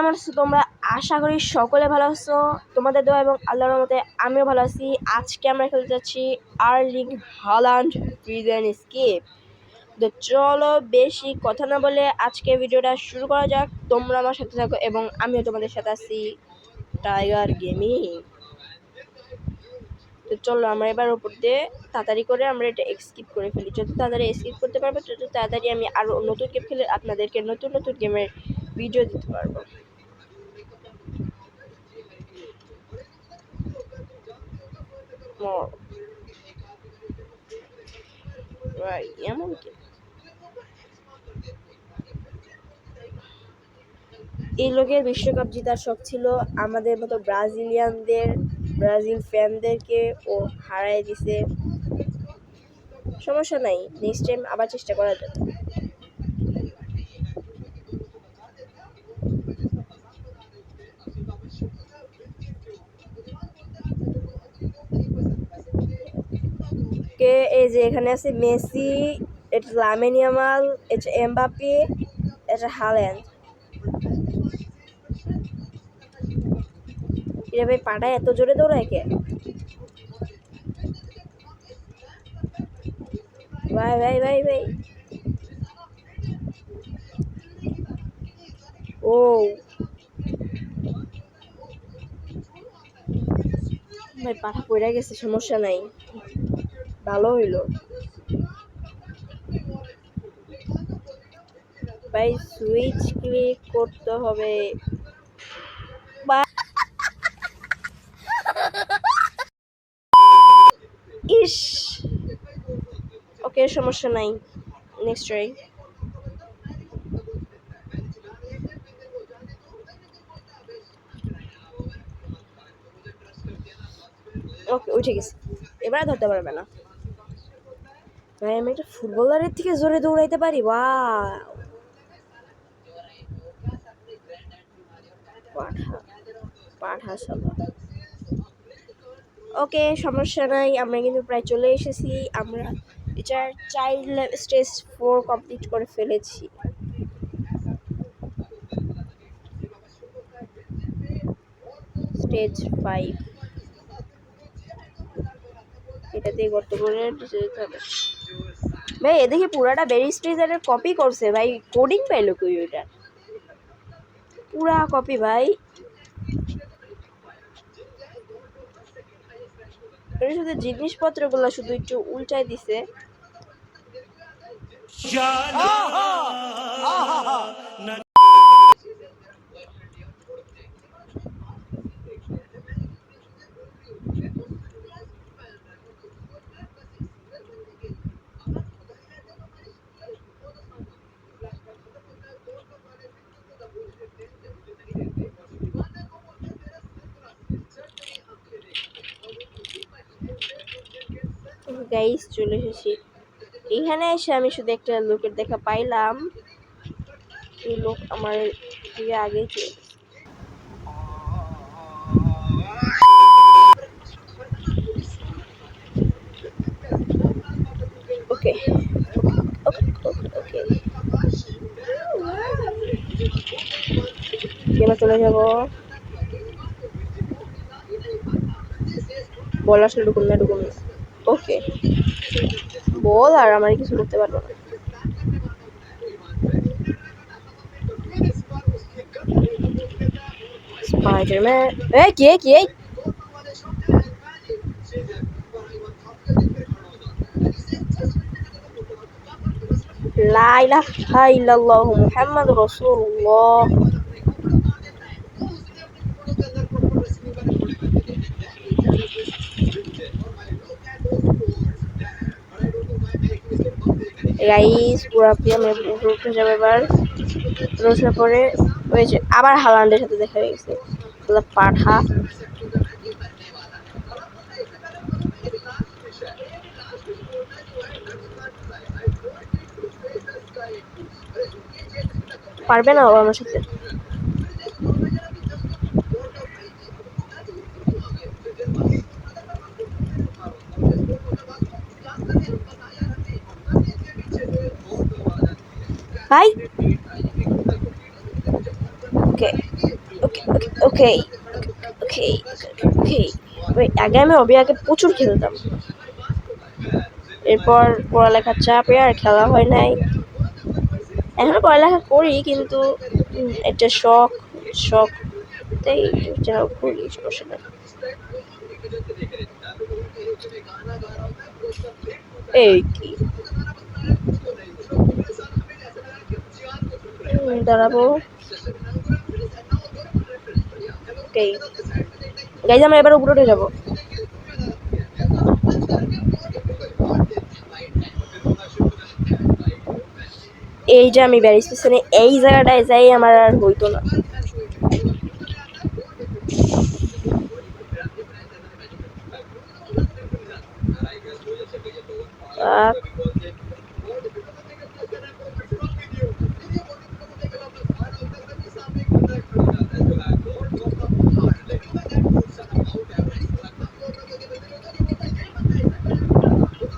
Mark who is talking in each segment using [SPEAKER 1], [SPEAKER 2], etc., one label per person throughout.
[SPEAKER 1] কেমন আছো তোমরা? আশা করি সকলে ভালো আছো। তোমাদের দোয়া এবং আল্লাহর রহমতে আমিও ভালো আছি। আজকে আমরা খেলতে যাচ্ছি আর্লিং হাল্যান্ড প্রিজন এস্কেপ। তো চলো বেশি কথা না বলে আজকে ভিডিওটা শুরু করা যাক। তোমরা আমার সাথে থাকো এবং আমিও তোমাদের সাথে আছি টাইগার গেমিং। তো চলো আমরা এবার উপর দিয়ে তাড়াতাড়ি করে আমরা এটা এক্সকিপ করে ফেলি। যত তাড়াতাড়ি এক্সকিপ করতে পারবো তত তাড়াতাড়ি আমি আরও নতুন গেম খেলে আপনাদেরকে নতুন নতুন গেমের ভিডিও দিতে পারবো। এমন কি এই লোকের বিশ্বকাপ জেতার শখ ছিল, আমাদের মতো ব্রাজিল ফ্যানদেরকে ও হারাই দিছে। সমস্যা নাই, নেক্সট টাইম আবার চেষ্টা করা যাবে। এই যে এখানে আছে মেসি, এটা লামিন ইয়ামাল, এটা এমবাপ্পে, এটা হাল্যান্ড। এরা ভাই পাটায় এত জোরে দৌড়ায় কে? ভাই ভাই ভাই ভাই ও ভাই পাঠা পড়ে গেছে, সমস্যা নাই, ভালো হইলো ভাই। সুইচ ক্লিক করতে হবে। ইস ওকে, সমস্যা নাই, নেক্সট ট্রাই। ওকে, উঠে গেছে, এবারে ধরতে পারবে না ভাই। আমি একটা ফুটবলারের থেকে জোরে দৌড়াইতে পারি, পাঠা সালা। ওকে, সমস্যা নাই, আমরা কিন্তু প্রায় চলে এসেছি। আমরা এটার স্টেজ 4 কমপ্লিট করে ফেলেছি। স্টেজ 5 এটাতে গর্ত করে যেতে হবে ভাই। এদিকে পুরাটা বেরি স্ট্রিজারের কপি করছে ভাই, কোডিং পাইলো কই? ওইটা পুরা কপি ভাই। শুধু জিনিসপত্রগুলো শুধু একটু উল্টাই দিছে। গাইস চলে এসেছি। এখানে এসে আমি শুধু একটা লোকের দেখা পাইলাম, এই লোক আমার থেকে আগেই চলে। ওকে ওকে এবার চলে যাব। বল আসলে ঢুকুন না। ওকে, বল আর আমার কিছু করতে পারবো না। স্পাইডারম্যান, কে লা ইলাহা ইল্লাল্লাহু মুহাম্মাদুর রাসূলুল্লাহ। গাইস পুরাপুরি আমরা উঠে যাবো এবার। রোশা পরে হয়েছে, আবার হাল্যান্ডের সাথে দেখা হয়ে গেছে। পাঠা পারবে না ও আমার সাথে। ভাই ওকে ওকে ওকে ওকে। আগে আমি আগে প্রচুর খেলতাম, এরপর পড়ালেখার চাপে আর খেলা হয় নাই। এখনো পড়ালেখা করি কিন্তু একটা শখ শখ তাই যা করি, সমস্যা নেই। এই কি দাঁড়াবো। ওকে গাইজ, আমরা এবার উপরে উঠে যাবো। এই যে আমি ব্যারিজ স্টেশনে এই জায়গাটায় যাই আমার আর হইতো না।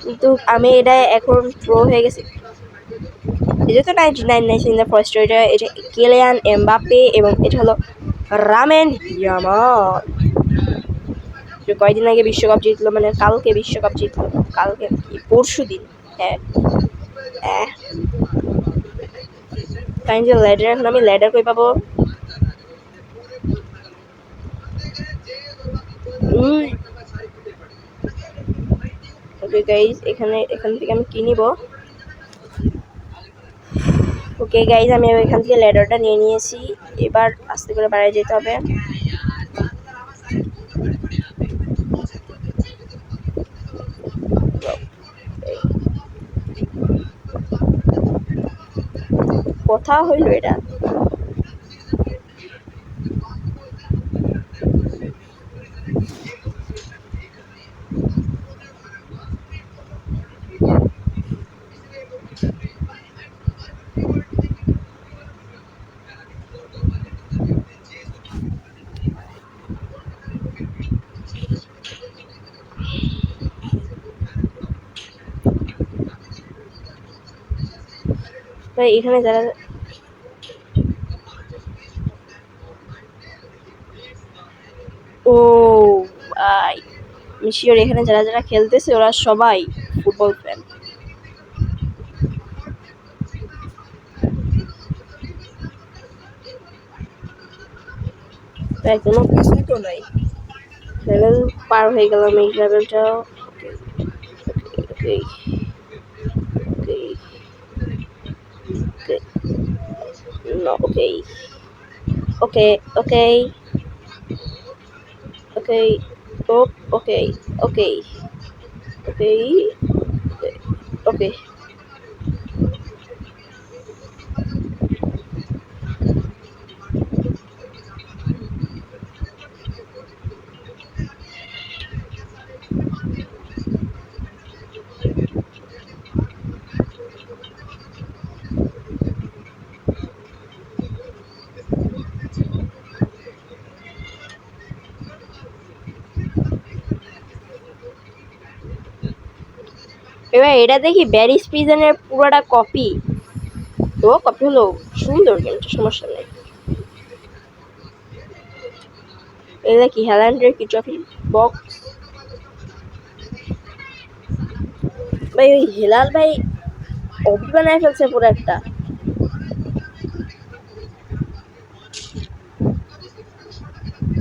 [SPEAKER 1] কিন্তু আমি এটা এখন প্রো হয়ে গেছি। এটা তো 99 ন্যাশন ইন দ্য ফার্স্ট, এটা কিলিয়ান এমবাপ্পে এবং এটা হলো রামেন ইয়ামাল। কয়েকদিন আগে বিশ্বকাপ জিতলো, মানে কালকে বিশ্বকাপ জিতলো, কালকে পরশু দিন। হ্যাঁ কাইন্ড ল্যাডার, এখন আমি ল্যাডার কই পাবো? ওকে গাইজ, এখান থেকে আমি কি নিব? ওকে গাইজ, আমি এখান থেকে ল্যাডারটা নিয়ে নিয়েছি। এবার আস্তে করে বাড়ায় যেতে হবে। কথা হইল এটা। ভাই এখানে যারা ও ভাই, আমি শিওর এখানে যারা যারা খেলতেছে ওরা সবাই ফুটবল ফ্যান। কোনো কিছুই তো নাই। লেভেল পার হয়ে গেলাম, এই লেভেলটাও। ওকে ওকে ওকে no okay okay okay okay oh okay okay okay okay এবার এটা দেখি ব্যারিস প্রিজনের পুরোটা কপি। তো কপি হলো সুন্দর, কিন্তু সমস্যা নেই। এটা কি হ্যালান্ডের কি ট্রফি বক্স? ভাই ওই হেলাল ভাই অপি বানায় ফেলছে পুরো একটা।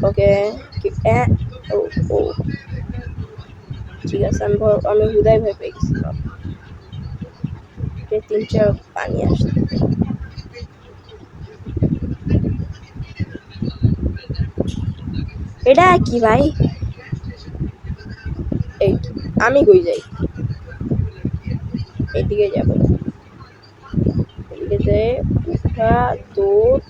[SPEAKER 1] ওকে ও ও ঠিক আছে, আমি হুদায় ভয় পেয়ে গেছিলাম। 3-4 পানি আসছে। এটা কি ভাই? এই আমি কই যাই? এদিকে যাব, এদিকে যে উঠা দৌড়।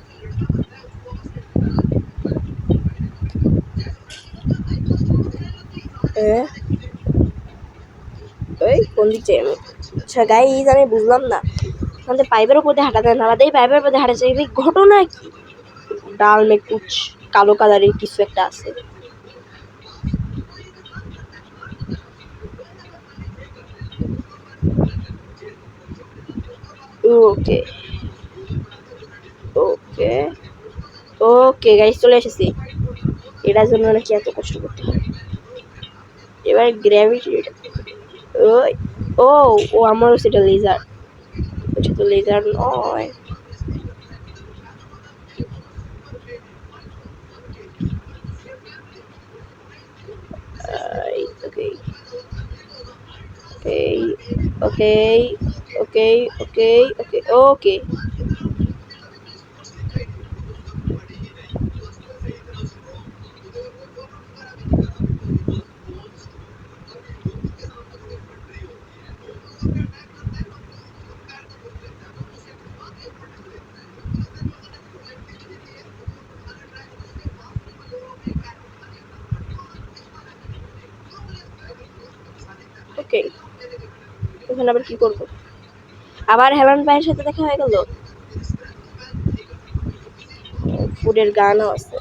[SPEAKER 1] ওই কোন দিক যাই আমি? আচ্ছা গাইজ, আমি বুঝলাম না, আমাদের পাইপের উপর দিয়ে হাঁটা যায় না, আমাদের পাইপের উপর দিয়ে হাঁটা যায়, ঘটনা কি? ডাল মে কুচ কালো কালারের কিছু একটা আছে। ওকে ওকে ওকে গাইজ, চলে এসেছি। এটার জন্য নাকি এত কষ্ট করতে হয়। এবার গ্র্যাভিটি ওই ও ও আমারও সেটা লেজার, ওটা তো লেজার নয়। ওকে ওকে ওকে ওকে ওকে ওকে ওকে। ওখানে আবার কি করবো? আবার হেলান ভাইয়ের সাথে দেখা হয়ে গেল। ফুডের গানও আছে।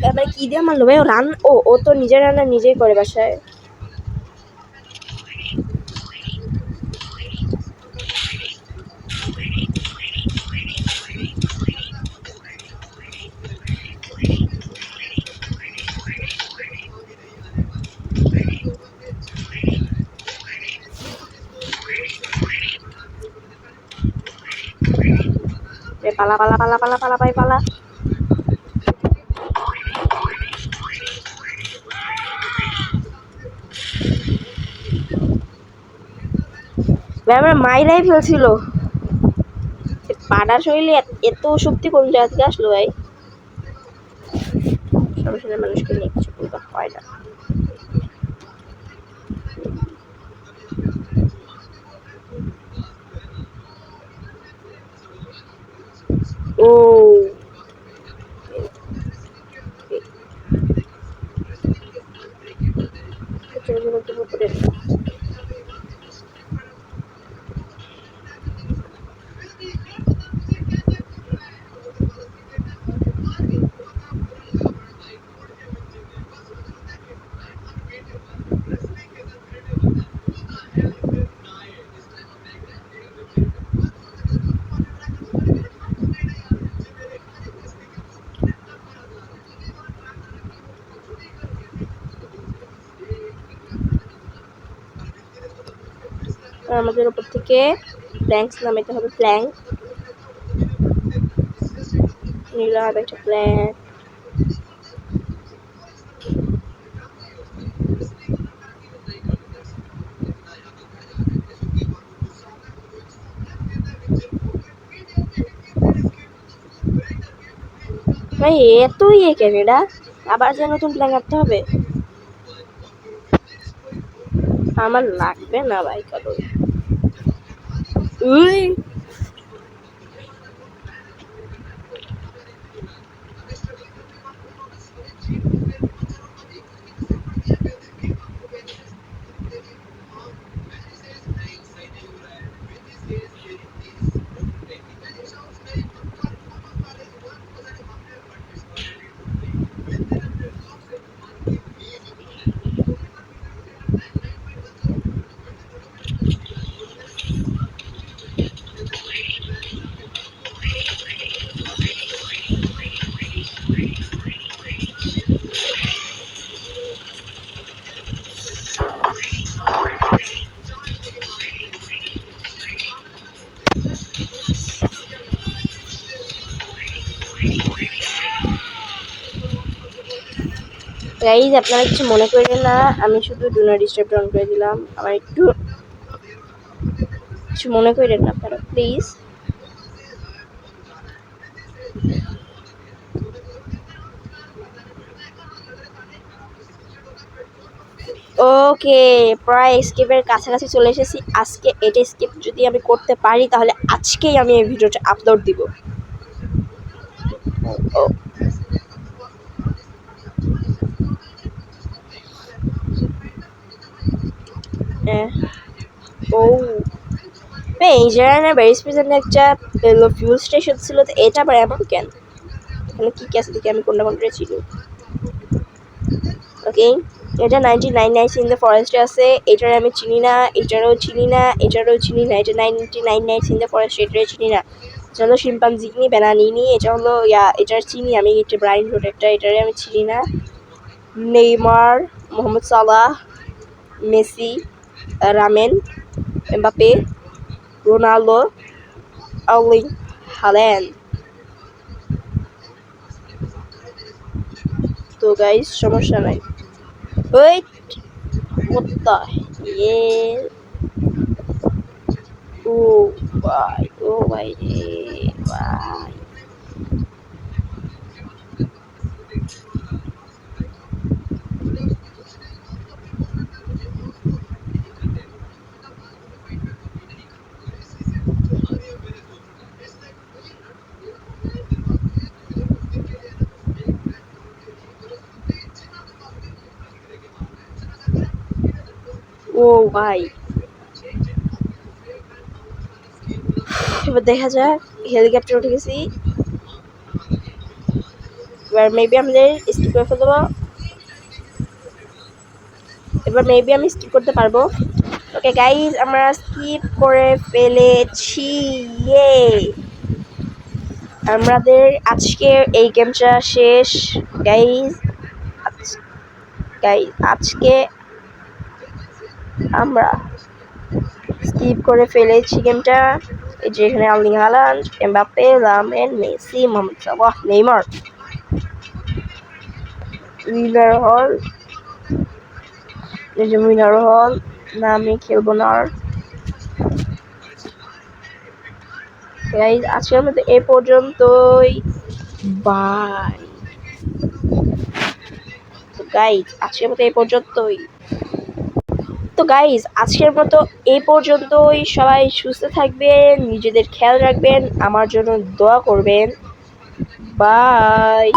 [SPEAKER 1] এবার কি দিয়ে মারলো ভাই? রান ও তো নিজের রান্না নিজেই করে বাসায়। পালা পালা পালা পালা পালা পাই পালা। আমার মাইরাই ফেলছিল। পাড়ার শরীরে এত শক্তি কোন জায়গা থেকে আসলো ভাই? সমস্যা মানুষকে নিয়ে কিছু বলতে হয় না। ও আমাদের উপর থেকে প্ল্যাঙ্কস নামাইতে হবে। প্ল্যাঙ্ক নিলাম একটা প্ল্যাঙ্ক। ভাই এত ইয়ে কেন এটা? আবার যে নতুন প্ল্যান আনতে হবে? আমার লাগবে না ভাই কারণ গাইজ আপনারা কিছু মনে করেন না, আমি শুধু ডু নট ডিস্টার্ব অন করে দিলাম। আমার একটু কিছু মনে করেন না আপনারা প্লিজ। ওকে, প্রায় স্কিপের কাছাকাছি চলে এসেছি। আজকে এটা স্কিপ যদি আমি করতে পারি তাহলে আজকেই আমি এই ভিডিওটা আপলোড দিব। ও ও এই জায়গায় ব্যারিস প্রেজেন্ট একটা ফিউল স্টেশন ছিল, তো এটা আবার এমন কেন? এখানে কি আছে দেখি আমি কোনটা ছিল। ওকে এটা 99 নাইটস ইন দ্য ফরেস্টে আছে। এটারে আমি চিনি না, এটারও চিনি না, এটারও চিনি না। এটা 99 নাইটস ইন দ্য ফরেস্ট, এটারে চিনি না। এটা হলো শিম্পাঞ্জিনি ব্যানানিনি। এটা হলো এটার চিনি আমি, এটা ব্রাইন রোড একটা, এটারে আমি চিনি না। নেইমার, মোহাম্মদ সালাহ, মেসি, রামেন, এমবাপে, রোনাল্ডো, আর্লিং হাল্যান্ড। তো গাইস সমস্যা নাই। Wait, what the hell? ও ভাই, ও ভাই রে ভাই। ও ভাই, এবার দেখা যাক। হেলিকপ্টার উঠে গেছি, এবার মেবি আমাদের স্কিপ করে ফেলতে পারবো। এবার মেবি আমি স্কিপ করতে পারবো। ওকে গাইজ, আমরা স্কিপ করে ফেলেছি। ইয়ে, আমাদের আজকের এই গেমটা শেষ গাইজ। গাইজ আজকে আমরা স্কিপ করে ফেলেছি গেমটা। এই যে এখানে আর্লিং হাল্যান্ড, এমবাপ্পে, রামেন, Messi, Mohamed Salah, Neymar, winner হল। এই যে উইনার হল, না আমি খেলবো না আর। গাইজ আজকের মতো এ পর্যন্তই, বাই। তো গাইজ আজকের মতো এই পর্যন্তই। তো গাইজ আজকের মতো এই পর্যন্তই। সবাই সুস্থ থাকবেন, নিজেদের খেয়াল রাখবেন, আমার জন্য দোয়া করবেন। বাই।